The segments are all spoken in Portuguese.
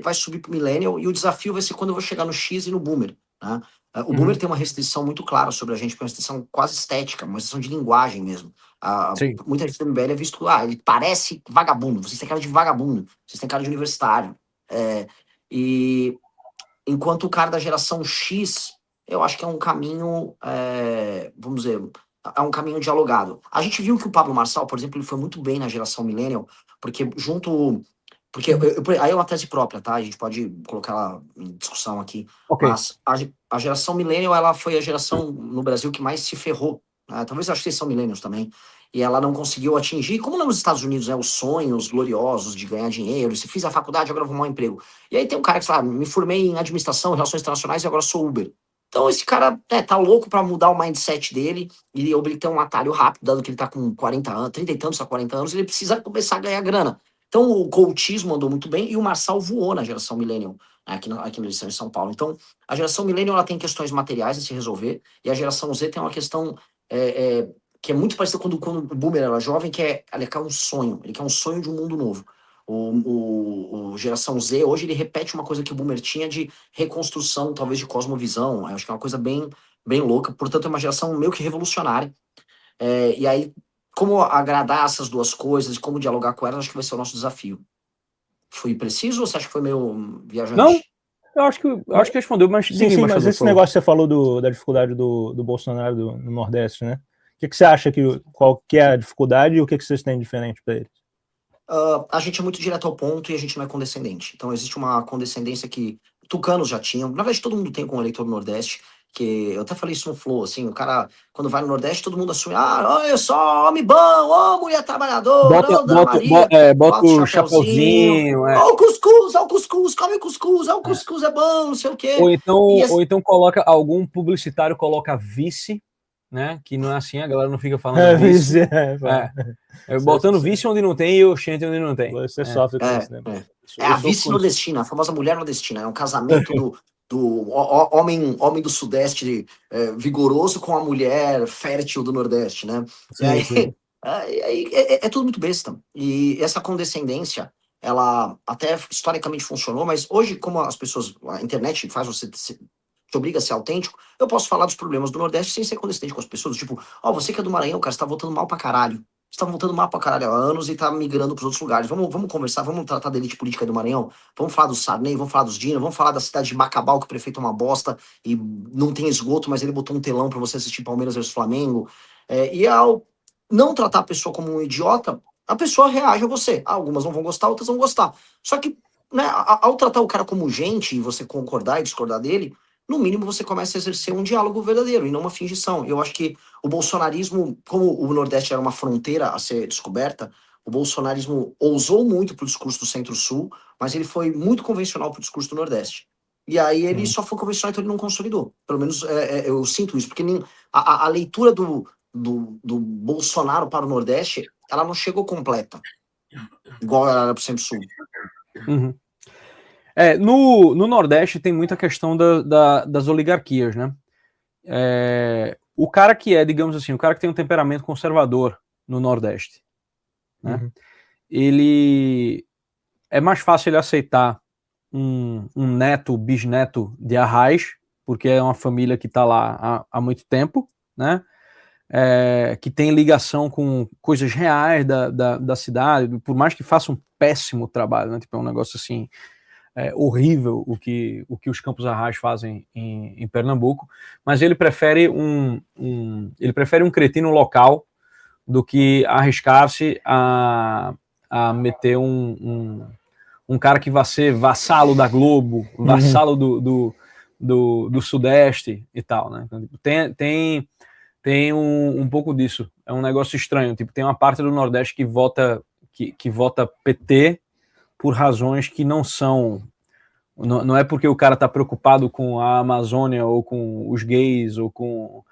vai subir pro Millennial, e o desafio vai ser quando eu vou chegar no X e no Boomer, né? O Boomer tem uma restrição muito clara sobre a gente, uma restrição quase estética, uma restrição de linguagem mesmo. Muita gente do MBL é visto, ele parece vagabundo, vocês têm cara de vagabundo, vocês têm cara de universitário. E enquanto o cara da geração X, eu acho que é um caminho, vamos dizer, é um caminho dialogado. A gente viu que o Pablo Marçal, por exemplo, ele foi muito bem na geração Millennial, porque aí é uma tese própria, tá? A gente pode colocar ela em discussão aqui. Okay. Mas a geração Millennial, ela foi a geração no Brasil que mais se ferrou. Né? Talvez acho que vocês são Millennials também. E ela não conseguiu atingir, como nos Estados Unidos, os sonhos gloriosos de ganhar dinheiro. Se fiz a faculdade, agora vou arrumar um emprego. E aí tem um cara que fala, me formei em administração, relações internacionais e agora sou Uber. Então esse cara tá louco para mudar o mindset dele e ele tem um atalho rápido, dado que ele tá com 40 anos, 30 e tantos a 40 anos, ele precisa começar a ganhar grana. Então o coachismo andou muito bem e o Marçal voou na geração Millennial, aqui na eleição em São Paulo. Então a geração Millennial ela tem questões materiais a se resolver e a geração Z tem uma questão que é muito parecida quando o Boomer era jovem, que ele quer um sonho, ele quer um sonho de um mundo novo. O geração Z, hoje, ele repete uma coisa que o Boomer tinha de reconstrução, talvez de cosmovisão. Acho que é uma coisa bem, bem louca. Portanto, é uma geração meio que revolucionária. E aí, como agradar essas duas coisas, como dialogar com elas, acho que vai ser o nosso desafio. Fui preciso ou você acha que foi meio viajante? Não, eu acho que respondeu, mas sim, mas esse negócio que você falou da dificuldade do Bolsonaro no Nordeste, né? O que você acha qual que é a dificuldade e o que vocês têm de diferente para eles? A gente é muito direto ao ponto e a gente não é condescendente. Então existe uma condescendência que tucanos já tinham. Na verdade, todo mundo tem com o eleitor do Nordeste, que eu até falei isso no Flow, assim, o cara, quando vai no Nordeste, todo mundo assume, olha só, homem bom, mulher trabalhadora, Dona Maria, bota o chapeuzinho, ó o cuscuz, come cuscuz, o cuscuz é bom, não sei o quê. Ou então coloca, algum publicitário coloca vice, né, que não é assim, a galera não fica falando vice. Botando vice onde não tem e o oxente onde não tem. Você sofre com isso, né? É a vice nordestina, a famosa mulher nordestina, é um casamento do homem do Sudeste vigoroso com a mulher fértil do Nordeste, né? Sim. Aí é tudo muito besta. E essa condescendência, ela até historicamente funcionou, mas hoje, como as pessoas, a internet faz você te obriga a ser autêntico, eu posso falar dos problemas do Nordeste sem ser condescendente com as pessoas, tipo, você que é do Maranhão, cara, você tá votando mal pra caralho. Você tá voltando mal pra caralho há anos e tá migrando pros outros lugares. Vamos conversar, vamos tratar da elite política do Maranhão? Vamos falar do Sarney, vamos falar dos Dina, vamos falar da cidade de Bacabal, que o prefeito é uma bosta e não tem esgoto, mas ele botou um telão pra você assistir Palmeiras versus Flamengo. E ao não tratar a pessoa como um idiota, a pessoa reage a você. Algumas não vão gostar, outras vão gostar. Só que, né, ao tratar o cara como gente e você concordar e discordar dele, no mínimo você começa a exercer um diálogo verdadeiro e não uma fingição. Eu acho que o bolsonarismo, como o Nordeste era uma fronteira a ser descoberta, o bolsonarismo ousou muito pro discurso do Centro-Sul, mas ele foi muito convencional pro discurso do Nordeste. E aí ele só foi convencional, então ele não consolidou. Pelo menos eu sinto isso, porque a leitura do Bolsonaro para o Nordeste, ela não chegou completa, igual ela era pro Centro-Sul. Uhum. No Nordeste tem muita questão das oligarquias, né? O cara que digamos assim, o cara que tem um temperamento conservador no Nordeste, né? Ele é mais fácil ele aceitar um neto, bisneto de Arraiz, porque é uma família que está lá há muito tempo, né? Que tem ligação com coisas reais da cidade, por mais que faça um péssimo trabalho, né? Tipo, é um negócio assim horrível o que os Campos Arrais fazem em Pernambuco, mas ele prefere ele prefere um cretino local do que arriscar-se a meter um cara que vai ser vassalo da Globo, vassalo do Sudeste e tal, né? Tem um pouco disso. É um negócio estranho. Tipo, tem uma parte do Nordeste que vota PT por razões que não são... Não é porque o cara está preocupado com a Amazônia ou com os gays ou com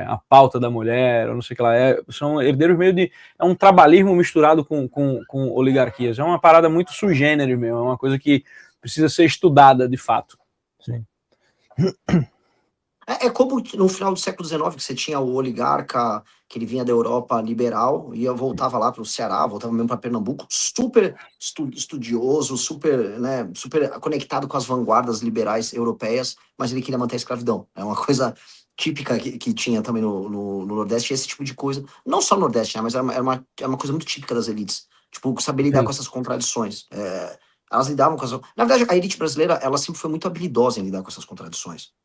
a pauta da mulher, ou não sei o que lá. São herdeiros meio de... É um trabalhismo misturado com oligarquias. É uma parada muito sui generis mesmo. É uma coisa que precisa ser estudada de fato. Sim. É como no final do século XIX, que você tinha o oligarca, que ele vinha da Europa liberal, e voltava lá para o Ceará, voltava mesmo para Pernambuco, super estudioso, super, né, super conectado com as vanguardas liberais europeias, mas ele queria manter a escravidão. É uma coisa típica que tinha também no Nordeste, esse tipo de coisa. Não só no Nordeste, né, mas é uma coisa muito típica das elites. Tipo, saber lidar com essas contradições. Elas lidavam com as... Na verdade, a elite brasileira, ela sempre foi muito habilidosa em lidar com essas contradições.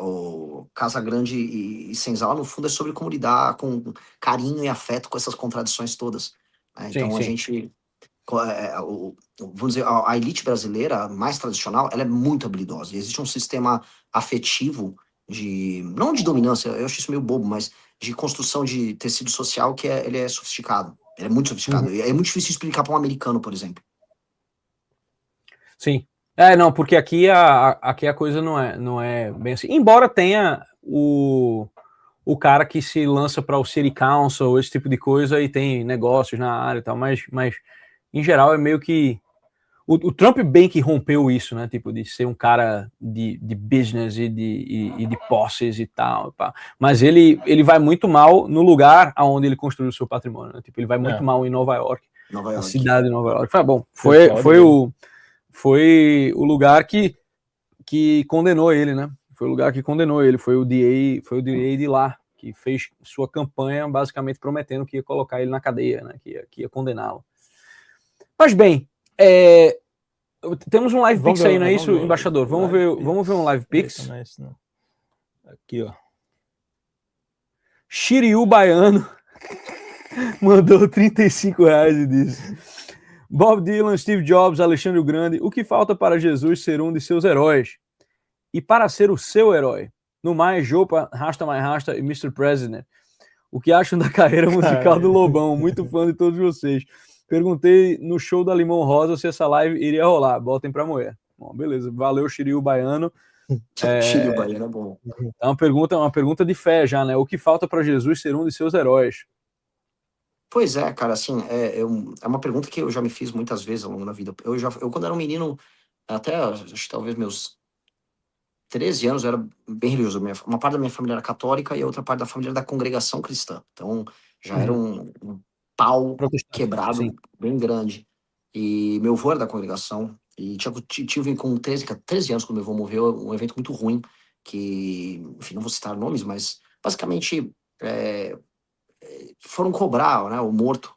O Casa Grande e Senzala, no fundo, é sobre como lidar com carinho e afeto com essas contradições todas. Então, a gente... vamos dizer, a elite brasileira mais tradicional, ela é muito habilidosa. E existe um sistema afetivo não de dominância, eu acho isso meio bobo, mas de construção de tecido social que ele é sofisticado. Ele é muito sofisticado. É muito difícil explicar para um americano, por exemplo. Sim. Não, porque aqui a coisa não é bem assim. Embora tenha o cara que se lança para o City Council, esse tipo de coisa, e tem negócios na área e tal, mas em geral é meio que... O Trump bem que rompeu isso, né? Tipo, de ser um cara de business e de posses e tal. Pá. Mas ele vai muito mal no lugar onde ele construiu o seu patrimônio. Né? Tipo, ele vai muito mal em Nova York. Na cidade de Nova York. Bom, foi o lugar que condenou ele, né? Foi o lugar que condenou ele. Foi o DA de lá, que fez sua campanha basicamente prometendo que ia colocar ele na cadeia, né? Que ia condená-lo. Mas bem, temos um live pix aí, não é isso, embaixador? Vamos ver um live pix. Aqui, ó. Shiryu Baiano mandou R$35 e disse: Bob Dylan, Steve Jobs, Alexandre o Grande, o que falta para Jesus ser um de seus heróis? E para ser o seu herói? No mais, Jopa, Rasta Mais Rasta e Mr. President. O que acham da carreira musical do Lobão? Muito fã de todos vocês. Perguntei no show da Limão Rosa se essa live iria rolar. Botem pra moer. Bom, beleza. Valeu, Shiryu Baiano. Shiryu Baiano é bom. É uma pergunta de fé já, né? O que falta para Jesus ser um de seus heróis? Pois é, cara, assim, é uma pergunta que eu já me fiz muitas vezes ao longo da vida. Eu quando era um menino, até acho que talvez meus 13 anos, eu era bem religioso. Uma parte da minha família era católica e a outra parte da família era da congregação cristã. Então, já era um pau quebrado, sim, bem grande. E meu avô era da congregação. E tive com 13 anos, quando meu avô morreu, um evento muito ruim, que, enfim, não vou citar nomes, mas basicamente foram cobrar, né, o morto.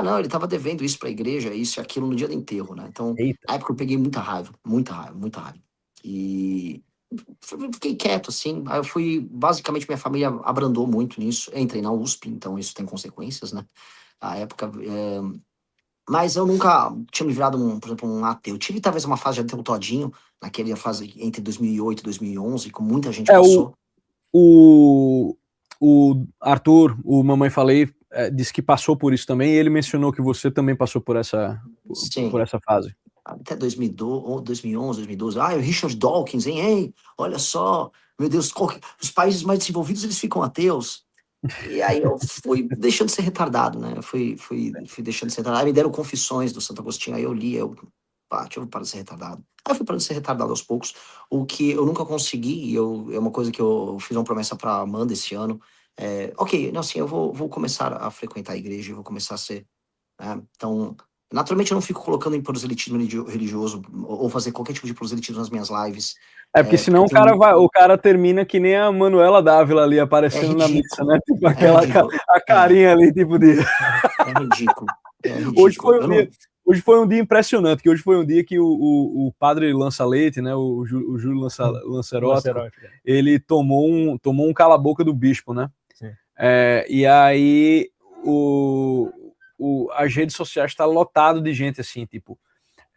Não, ele estava devendo isso para a igreja, isso e aquilo no dia do enterro, né? Então, na época eu peguei muita raiva. E fiquei quieto, assim. Aí eu fui, basicamente, minha família abrandou muito nisso. Eu entrei na USP, então isso tem consequências, né? A época. Mas eu nunca tinha me virado, por exemplo, um ateu. Eu tive talvez uma fase de ateu todinho, naquela fase entre 2008 e 2011, como muita gente passou. O Arthur, o Mamãe Falei, disse que passou por isso também, e ele mencionou que você também passou por essa fase. Até 2012, 2011, 2012. O Richard Dawkins, hein? Ei, olha só, meu Deus, os países mais desenvolvidos, eles ficam ateus. E aí eu fui deixando de ser retardado, né? Eu fui deixando de ser retardado. Aí me deram Confissões do Santo Agostinho, aí eu li, deixa eu parar de ser retardado. Aí eu fui parando de ser retardado aos poucos, o que eu nunca consegui, é uma coisa que eu fiz uma promessa pra Amanda esse ano, assim, eu vou começar a frequentar a igreja, eu vou começar a ser, né? Então, naturalmente eu não fico colocando em proselitismo religioso, ou fazer qualquer tipo de proselitismo nas minhas lives. Porque senão o cara termina que nem a Manuela Dávila ali aparecendo na missa, né? Tipo a carinha ali, tipo de... É ridículo. Hoje foi um dia impressionante, que hoje foi um dia que o padre Lança-Leite, né, o Júlio Lancerótico, ele tomou um cala-boca do bispo, né? E aí as redes sociais estão lotadas de gente assim, tipo,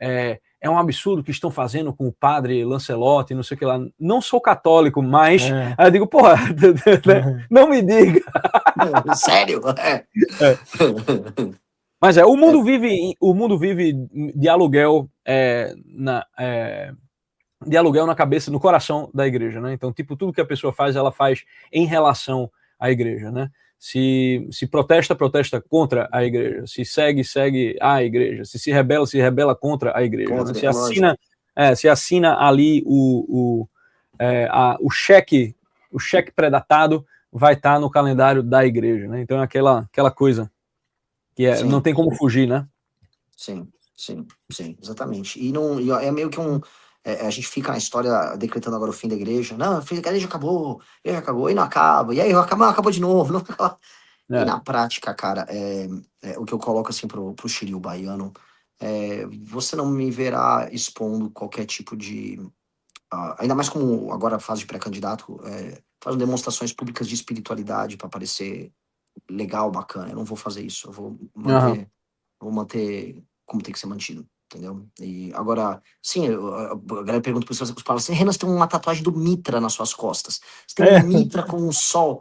é um absurdo o que estão fazendo com o padre Lancelotti, não sei o que lá. Não sou católico, mas aí eu digo, porra, não me diga. Sério? Mas o mundo vive de aluguel de aluguel na cabeça, no coração da igreja, né? Então, tipo, tudo que a pessoa faz, ela faz em relação à igreja, né? Se protesta contra a igreja. Se segue a igreja. Se rebela contra a igreja. Né? Se assina ali o cheque pré-datado vai estar no calendário da igreja, né? Então é aquela coisa que não tem como fugir, né? Sim, exatamente. E é meio que a gente fica na história decretando agora o fim da igreja. Não, a igreja acabou, e não acaba. E aí acabou de novo. Não acaba. E na prática, cara, o que eu coloco assim pro Shiryu baiano, você não me verá expondo qualquer tipo de... ainda mais como agora fase de pré-candidato, fazendo demonstrações públicas de espiritualidade para parecer legal, bacana. Eu não vou fazer isso. Eu vou manter como tem que ser mantido, entendeu? E agora, sim, a galera pergunta para os palavras assim, Renan, você tem uma tatuagem do Mitra nas suas costas. Você tem um Mitra com um sol.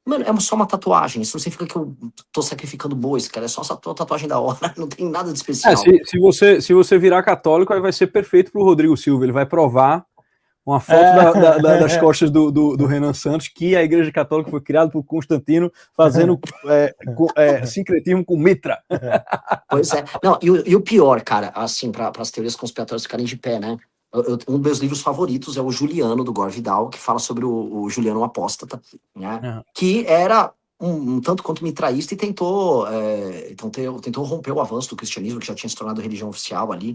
Mano, é só uma tatuagem. Isso não significa que eu tô sacrificando bois, cara. É só essa tatuagem da hora. Não tem nada de especial. Se você virar católico, aí vai ser perfeito pro Rodrigo Silva. Ele vai provar uma foto das costas do Renan Santos, que a Igreja Católica foi criada por Constantino, fazendo sincretismo com Mitra. Pois é. Não, e o pior, cara, assim, para as teorias conspiratórias ficarem de pé, né? Um dos meus livros favoritos é o Juliano, do Gore Vidal, que fala sobre o Juliano Apóstata, né? Que era um tanto quanto mitraísta e tentou romper o avanço do cristianismo, que já tinha se tornado religião oficial ali.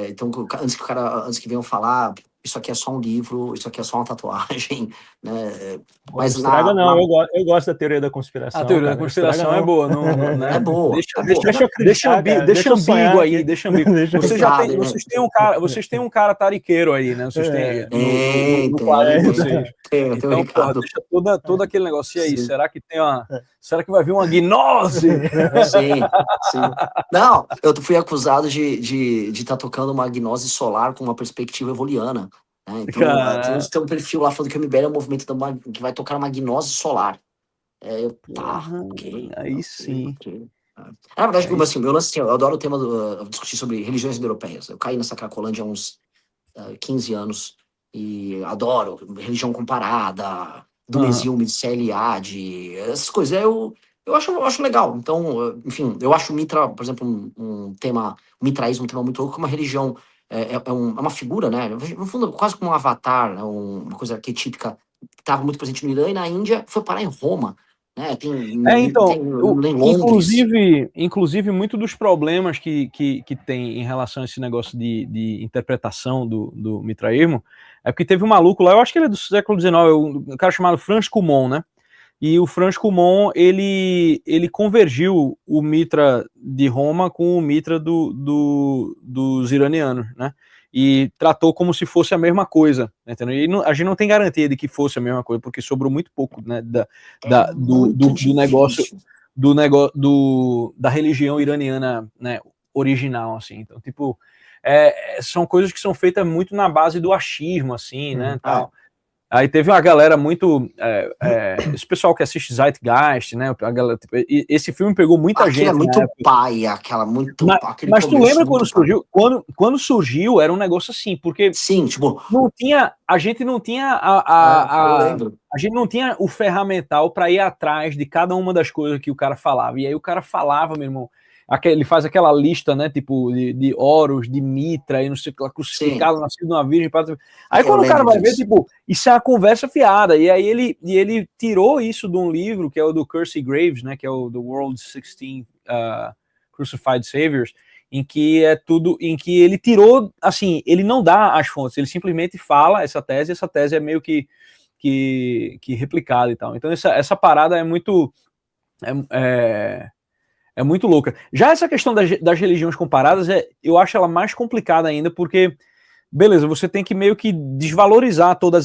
Então, antes que venham falar, isso aqui é só um livro, isso aqui é só uma tatuagem, né? Mas não, eu gosto da teoria da conspiração. A teoria da conspiração é boa, né? É boa. Deixa ambíguo aí, deixa ambíguo. Vocês têm um cara tariqueiro aí, né? Vocês têm no quadro de vocês. Então, deixa todo aquele negócio aí. Será que vai vir uma gnose? Sim. Não, eu fui acusado de estar tocando uma gnose solar com uma perspectiva evoliana. Então, tem um perfil lá falando que o MBL é um movimento que vai tocar uma gnose solar. Ok. Aí sim. Okay. Na verdade, assim, meu lance, eu adoro o tema discutir sobre religiões indo-europeias. Eu caí nessa Cracolândia há uns 15 anos e adoro religião comparada, do Mesilme, de CLA, essas coisas. Eu acho legal. Então, enfim, eu acho o Mitra, por exemplo, um mitraísmo um tema muito louco, uma religião, uma figura, né? No fundo, quase como um avatar, né? Uma coisa arquetípica que estava muito presente no Irã e na Índia, foi parar em Roma. Inclusive, muito dos problemas que tem em relação a esse negócio de interpretação do mitraísmo é porque teve um maluco lá, eu acho que ele é do século XIX, um cara chamado Franz Cumon, né? E o Franz Cumon, ele convergiu o Mitra de Roma com o Mitra dos iranianos, né? E tratou como se fosse a mesma coisa, entendeu? E a gente não tem garantia de que fosse a mesma coisa, porque sobrou muito pouco, né, do negócio da religião iraniana, né, original, assim. Então, tipo, são coisas que são feitas muito na base do achismo, assim, né, tal. Aí teve uma galera muito... esse pessoal que assiste Zeitgeist, né? A galera, tipo, esse filme pegou muita gente. É muito paia, mas tu lembra quando surgiu? Quando surgiu, era um negócio assim, porque... Sim, tipo... a gente não tinha a gente não tinha o ferramental para ir atrás de cada uma das coisas que o cara falava. E aí o cara falava, meu irmão... Ele faz aquela lista, né, tipo, de Horus, de Mitra, e não sei o que lá, crucificado, nascido de uma virgem. Aí quando o cara vai ver, tipo, isso é uma conversa fiada. E aí ele tirou isso de um livro, que é o do Kersey Graves, né, que é o The World's 16 Crucified Saviors, em que em que ele tirou, assim, ele não dá as fontes, ele simplesmente fala essa tese é meio que replicada e tal. Então essa parada é muito... É muito louca. Já essa questão das religiões comparadas, eu acho ela mais complicada ainda, porque, beleza, você tem que meio que desvalorizar todas